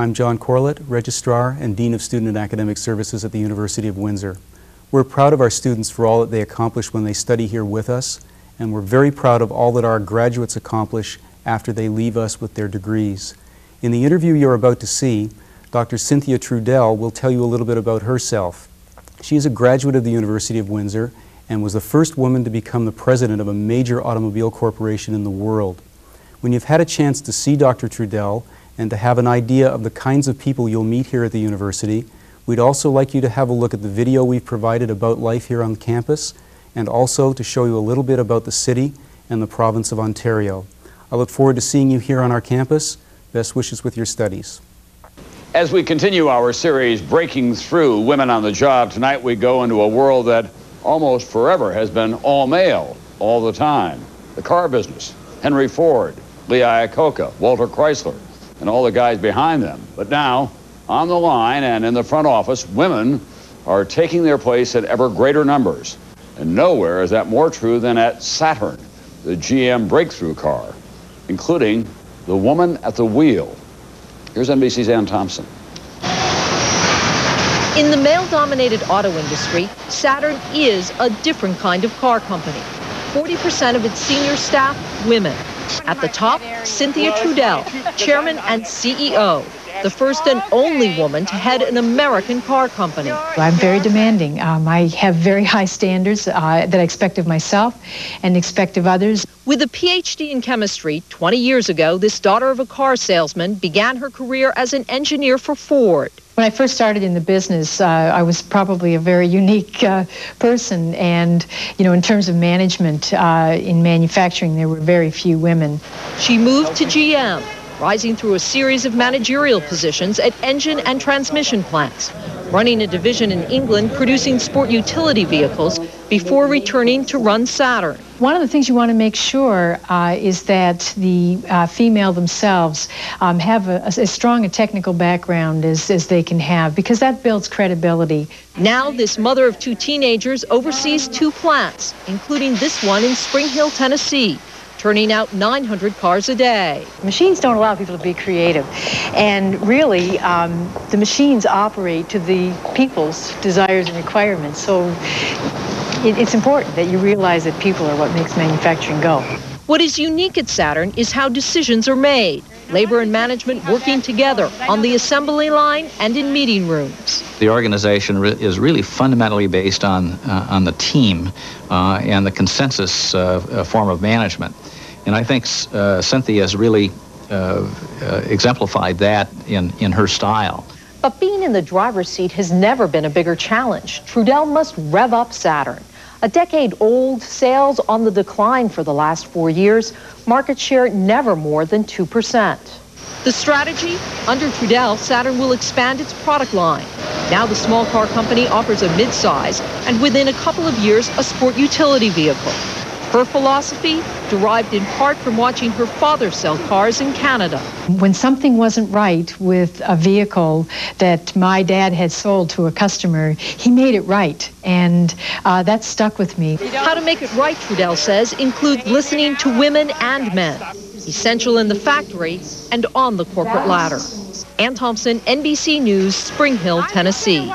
I'm John Corlett, Registrar and Dean of Student and Academic Services at the University of Windsor. We're proud of our students for all that they accomplish when they study here with us, and we're very proud of all that our graduates accomplish after they leave us with their degrees. In the interview you're about to see, Dr. Cynthia Trudell will tell you a little bit about herself. She is a graduate of the University of Windsor and was the first woman to become the president of a major automobile corporation in the world. When you've had a chance to see Dr. Trudell and to have an idea of the kinds of people you'll meet here at the university, we'd also like you to have a look at the video we've provided about life here on the campus, and also to show you a little bit about the city and the province of Ontario. I look forward to seeing you here on our campus. Best wishes with your studies. As we continue our series, Breaking Through Women on the Job, tonight we go into a world that almost forever has been all male, all the time. The car business, Henry Ford, Lee Iacocca, Walter Chrysler, and all the guys behind them. But now, on the line and in the front office, women are taking their place at ever greater numbers. And nowhere is that more true than at Saturn, the GM breakthrough car, including the woman at the wheel. Here's NBC's Ann Thompson. In the male-dominated auto industry, Saturn is a different kind of car company. 40% of its senior staff, women. At the top, Cynthia Trudell, chairman and CEO, the first and only woman to head an American car company. I'm very demanding. I have very high standards that I expect of myself and expect of others. With a PhD in chemistry, 20 years ago, this daughter of a car salesman began her career as an engineer for Ford. When I first started in the business, I was probably a very unique person, and in terms of management in manufacturing, there were very few women. She moved to GM, rising through a series of managerial positions at engine and transmission plants, running a division in England producing sport utility vehicles before returning to run Saturn. One of the things you want to make sure is that the female themselves have as strong a technical background as they can have, because that builds credibility. Now this mother of two teenagers oversees 2 plants, including this one in Spring Hill, Tennessee, turning out 900 cars a day. Machines don't allow people to be creative, and really the machines operate to the people's desires and requirements. So it's important that you realize that people are what makes manufacturing go. What is unique at Saturn is how decisions are made. Labor and management working together on the assembly line and in meeting rooms. The organization is really fundamentally based on the team and the consensus form of management. And I think Cynthia has really exemplified that in her style. But being in the driver's seat has never been a bigger challenge. Trudell must rev up Saturn. A decade-old, sales on the decline for the last 4 years, market share never more than 2%. The strategy? Under Trudell, Saturn will expand its product line. Now the small car company offers a mid-size, and within a couple of years, a sport utility vehicle. Her philosophy, derived in part from watching her father sell cars in Canada. When something wasn't right with a vehicle that my dad had sold to a customer, he made it right, and that stuck with me. How to make it right, Trudell says, includes listening to women and men, essential in the factory and on the corporate ladder. Ann Thompson, NBC News, Spring Hill, Tennessee.